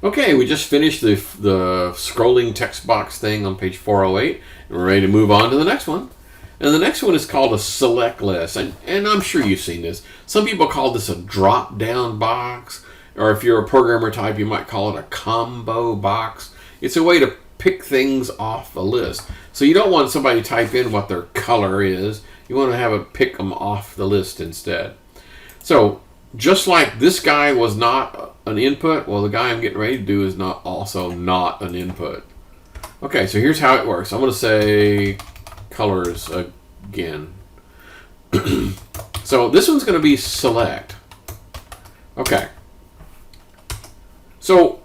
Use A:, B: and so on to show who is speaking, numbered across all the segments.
A: Okay, we just finished the scrolling text box thing on page 408, and we're ready to move on to the next one. And the next one is called a select list, and I'm sure you've seen this. Some people call this a drop-down box, or if you're a programmer type, you might call it a combo box. It's a way to pick things off a list. So you don't want somebody to type in what their color is. You want to have it pick them off the list instead. So just like this guy was not an input, well, the guy I'm getting ready to do is also not an input. Okay, so here's how it works. I'm going to say colors again. So this one's going to be select. Okay. So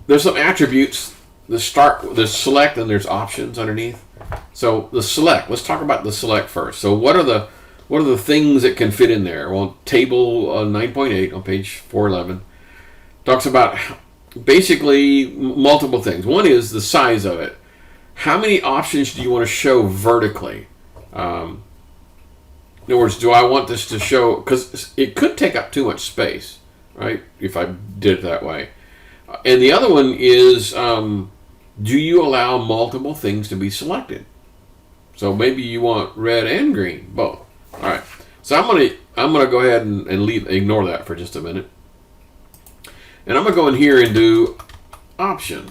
A: there's some attributes. There's select and there's options underneath. So the select, let's talk about the select first. So what are the things that can fit in there? Well, table 9.8 on page 411 talks about basically multiple things. One is the size of it. How many options do you want to show vertically? In other words, do I want this to show, because it could take up too much space, right, if I did it that way. And the other one is, do you allow multiple things to be selected? So maybe you want red and green, both. All right. So I'm gonna go ahead and ignore that for just a minute. And I'm gonna go in here and do option.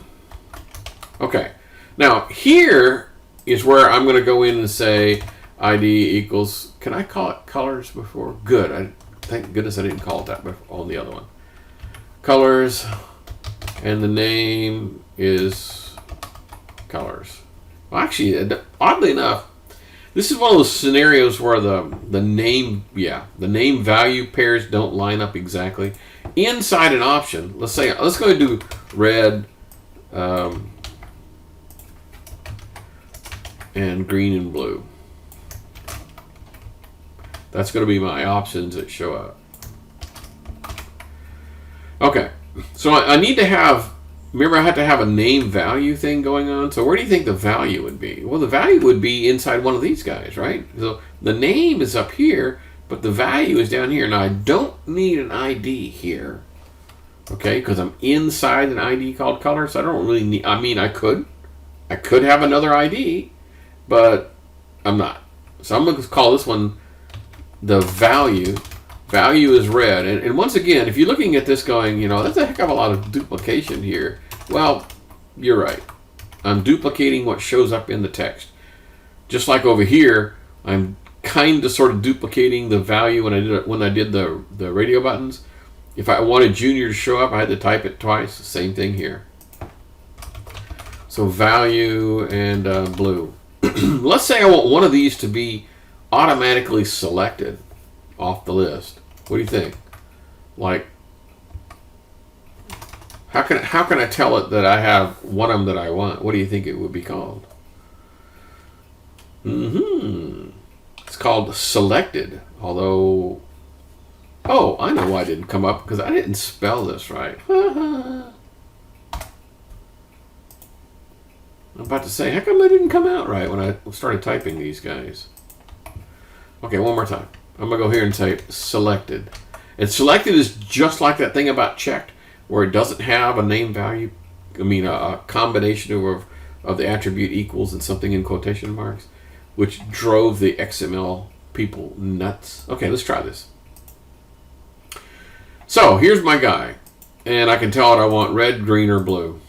A: Okay. Now here is where I'm gonna go in and say ID equals, can I call it colors before? Good. Thank goodness I didn't call it that before on the other one. Colors, and the name is colors. Well, actually, oddly enough, this is one of those scenarios where the name value pairs don't line up exactly. Inside an option, let's go ahead and do red and green and blue. That's going to be my options that show up. Okay, so I need to have, remember I had to have a name value thing going on. So where do you think the value would be? Well, the value would be inside one of these guys, right? So the name is up here, but the value is down here. Now I don't need an ID here, okay, because I'm inside an ID called color, so I don't really need, I mean, I could have another ID, but I'm not. So I'm going to call this one the value. Value is red. And once again, if you're looking at this going, that's a heck of a lot of duplication here. Well, you're right. I'm duplicating what shows up in the text. Just like over here, I'm kind of sort of duplicating the value when I did the radio buttons. If I wanted Junior to show up, I had to type it twice. Same thing here. So value and blue. Let's say I want one of these to be automatically selected off the list. What do you think? Like, how can I tell it that I have one of them that I want? What do you think it would be called? It's called selected. Although, oh, I know why it didn't come up, because I didn't spell this right. I'm about to say, how come it didn't come out right when I started typing these guys? Okay, one more time. I'm going to go here and type selected. And selected is just like that thing about checked, where it doesn't have a name value. I mean, a combination of the attribute equals and something in quotation marks, which drove the XML people nuts. Okay, let's try this. So here's my guy. And I can tell it I want red, green, or blue.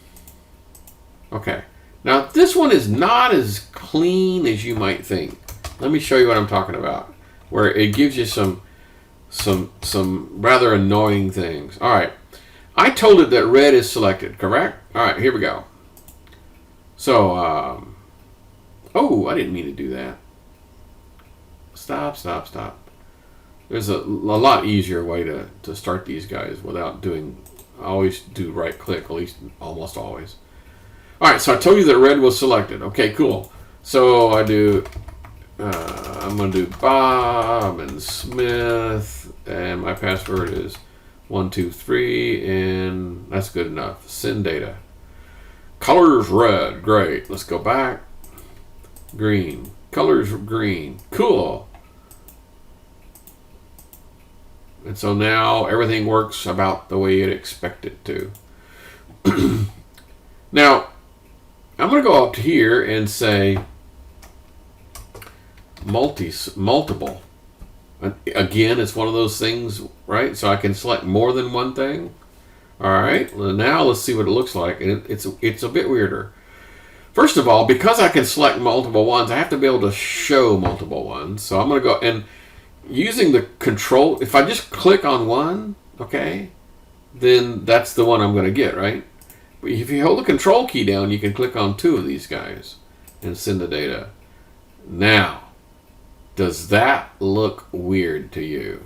A: Okay. Now, this one is not as clean as you might think. Let me show you what I'm talking about, where it gives you some rather annoying things. All right. I told it that red is selected, correct? All right, here we go. So, oh, I didn't mean to do that. Stop. There's a lot easier way to start these guys without doing, I always do right click, at least almost always. All right, so I told you that red was selected. Okay, cool. So I do, I'm going to do Bob and Smith, and my password is 123, and that's good enough. Send data. Colors red, great. Let's go back. Green. Colors green. Cool. And so now everything works about the way you'd expect it to. Now, I'm going to go up to here and say multiple. Again, it's one of those things, right? So I can select more than one thing. All right, well, now let's see what it looks like. And it's a bit weirder. First of all, because I can select multiple ones, I have to be able to show multiple ones. So I'm going to go and using the control, if I just click on one, okay, then that's the one I'm going to get, right? But if you hold the control key down, you can click on two of these guys and send the data. Now, does that look weird to you?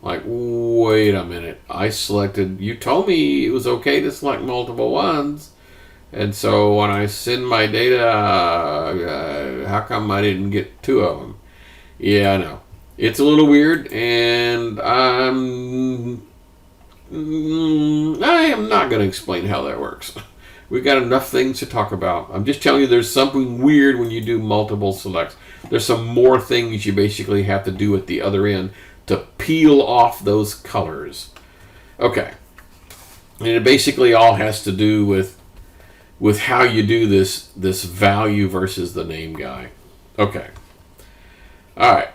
A: Like, wait a minute. I selected, you told me it was okay to select multiple ones. And so when I send my data, how come I didn't get two of them? Yeah, I know. It's a little weird, and I am not going to explain how that works. We've got enough things to talk about. I'm just telling you there's something weird when you do multiple selects. There's some more things you basically have to do at the other end to peel off those colors. Okay. And it basically all has to do with how you do this value versus the name guy. Okay. All right.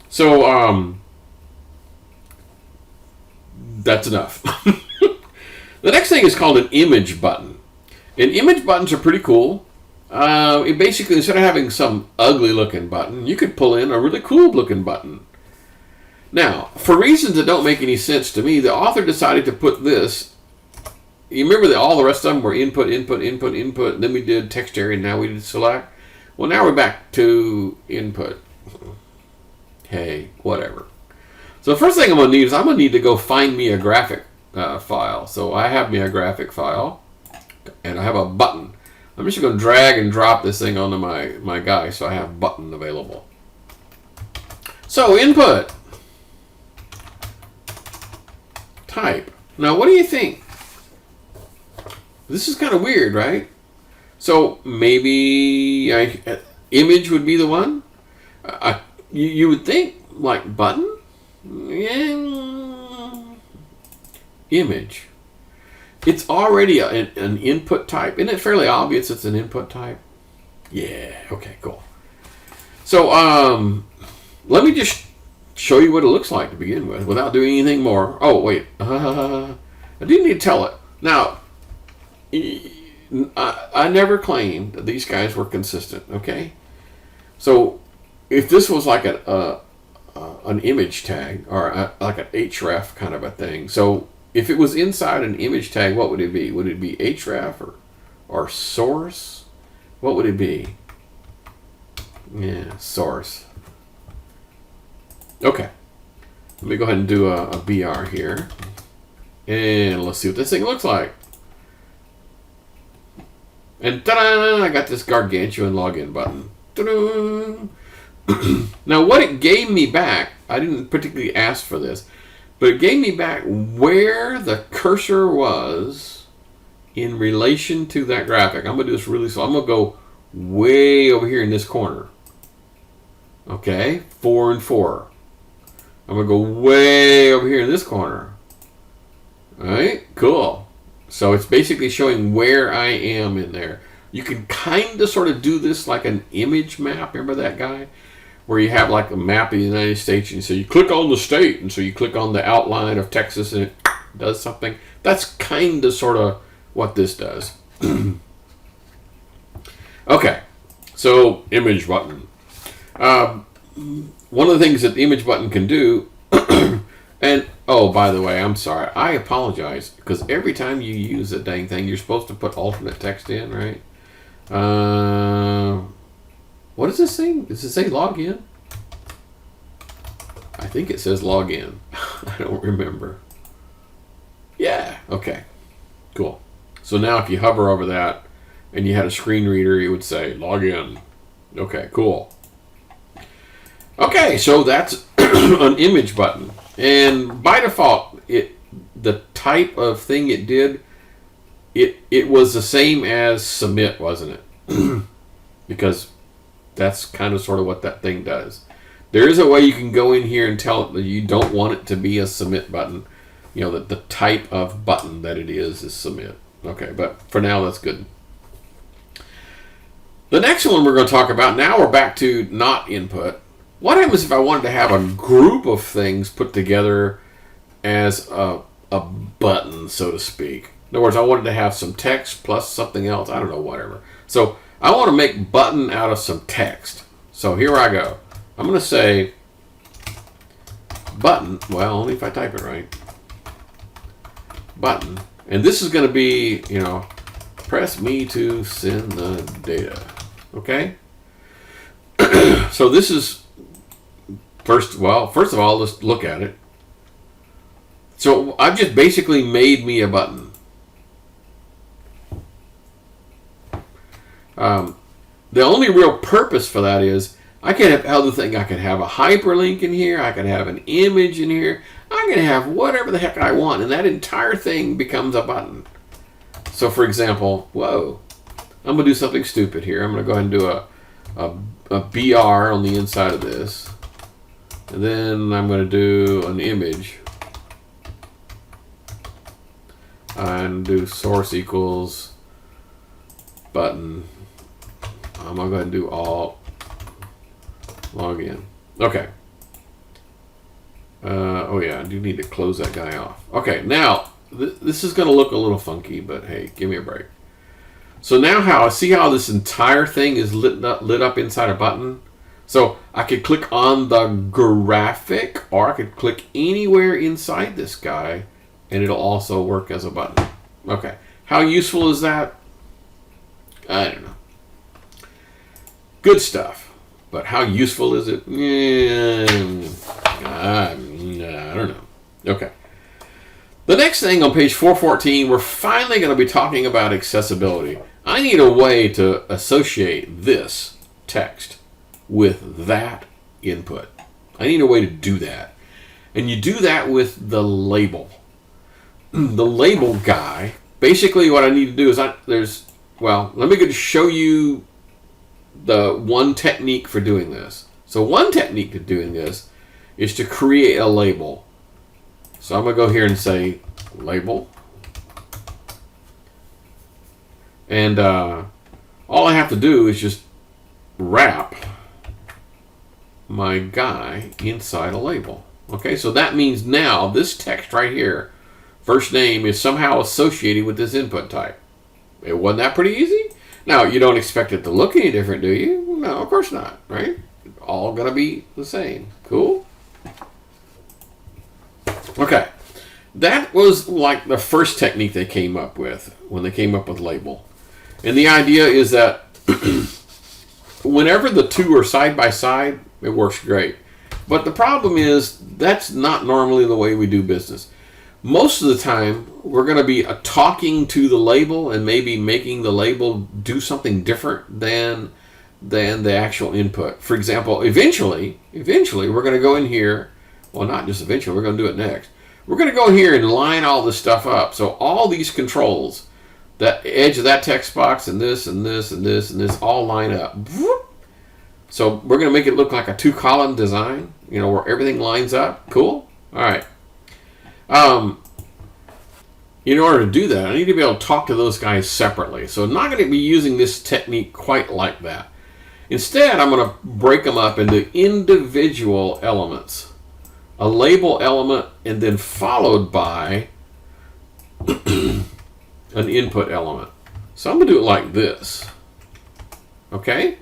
A: So, that's enough. The next thing is called an image button. And image buttons are pretty cool. It basically, instead of having some ugly looking button, you could pull in a really cool looking button. Now, for reasons that don't make any sense to me, the author decided to put this. You remember that all the rest of them were input, input, input, input, and then we did text area, and now we did select? Well, now we're back to input. Hey, whatever. So the first thing I'm going to need is I'm going to need to go find me a graphic file. So I have me a graphic file, and I have a button. I'm just going to drag and drop this thing onto my guy so I have button available. So input. Type. Now what do you think? This is kind of weird, right? So maybe image would be the one? You would think like button? Yeah. Image. It's already an input type. Isn't it fairly obvious it's an input type? Yeah, okay, cool. So let me just show you what it looks like to begin with without doing anything more. Oh, wait. I didn't need to tell it. Now, I never claimed that these guys were consistent, okay? So if this was like an image tag or like an href kind of a thing, so if it was inside an image tag, what would it be? Would it be href or source? What would it be? Yeah, source. Okay. Let me go ahead and do a BR here. And let's see what this thing looks like. And ta-da! I got this gargantuan login button. Ta-da! Now what it gave me back, I didn't particularly ask for this, but it gave me back where the cursor was in relation to that graphic. I'm going to do this really slow. I'm going to go way over here in this corner. Okay, 4 and 4. I'm going to go way over here in this corner. All right, cool. So it's basically showing where I am in there. You can kind of sort of do this like an image map. Remember that guy? Where you have like a map of the United States and so you click on the state and so you click on the outline of Texas and it does something. That's kind of sort of what this does. Okay, so image button. One of the things that the image button can do, and oh, by the way, I'm sorry, I apologize because every time you use a dang thing, you're supposed to put alternate text in, right? What does this say? Does it say login? I think it says login. I don't remember. Yeah, okay, cool. So now if you hover over that and you had a screen reader, it would say login. Okay, cool. Okay, so that's an image button. And by default, the type of thing it did, it was the same as submit, wasn't it? Because that's kind of sort of what that thing does. There is a way you can go in here and tell it that you don't want it to be a submit button. You know, that the type of button that it is submit. Okay, but for now, that's good. The next one we're going to talk about, now we're back to not input. What happens if I wanted to have a group of things put together as a button, so to speak? In other words, I wanted to have some text plus something else. I don't know, whatever. So I want to make button out of some text. So here I go. I'm going to say button. Well, only if I type it right. Button. And this is going to be, you know, press me to send the data. Okay? So this is first of all, let's look at it. So I've just basically made me a button. The only real purpose for that is I can have other things. I can have a hyperlink in here. I can have an image in here. I can have whatever the heck I want, and that entire thing becomes a button. So, for example, whoa, I'm going to do something stupid here. I'm going to go ahead and do a BR on the inside of this. And then I'm going to do an image. And do source equals button. I'm going to go ahead and do alt login. Okay. Oh yeah, I do need to close that guy off. Okay, now this is going to look a little funky, but hey, give me a break. So now see how this entire thing is lit up inside a button? So I could click on the graphic, or I could click anywhere inside this guy, and it'll also work as a button. Okay, how useful is that? I don't know. Good stuff, but how useful is it? I don't know. Okay. The next thing on page 414, we're finally going to be talking about accessibility. I need a way to associate this text with that input. I need a way to do that. And you do that with the label. The label guy, basically what I need to do is let me just show you the one technique for doing this. So one technique to doing this is to create a label. So I'm going to go here and say label. And all I have to do is just wrap my guy inside a label. Okay, so that means now this text right here, first name, is somehow associated with this input type. It wasn't that pretty easy? Now, you don't expect it to look any different, do you? No, of course not, right? It's all going to be the same. Cool? Okay. That was like the first technique they came up with when they came up with label. And the idea is that whenever the two are side by side, it works great. But the problem is that's not normally the way we do business. Most of the time, we're going to be talking to the label and maybe making the label do something different than the actual input. For example, eventually, we're going to go in here. Well, not just eventually, we're going to do it next. We're going to go here and line all this stuff up. So all these controls, that edge of that text box and this and this and this and this all line up. So we're going to make it look like a two-column design, where everything lines up. Cool? All right. In order to do that, I need to be able to talk to those guys separately. So I'm not going to be using this technique quite like that. Instead, I'm going to break them up into individual elements. A label element, and then followed by an input element. So I'm going to do it like this. Okay?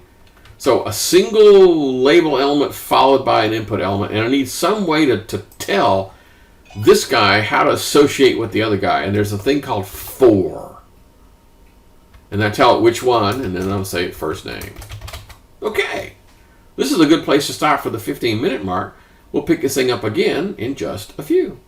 A: So a single label element followed by an input element, and I need some way to tell this guy how to associate with the other guy. And there's a thing called for. And I tell it which one, and then I'll say first name. Okay. This is a good place to stop for the 15-minute mark. We'll pick this thing up again in just a few.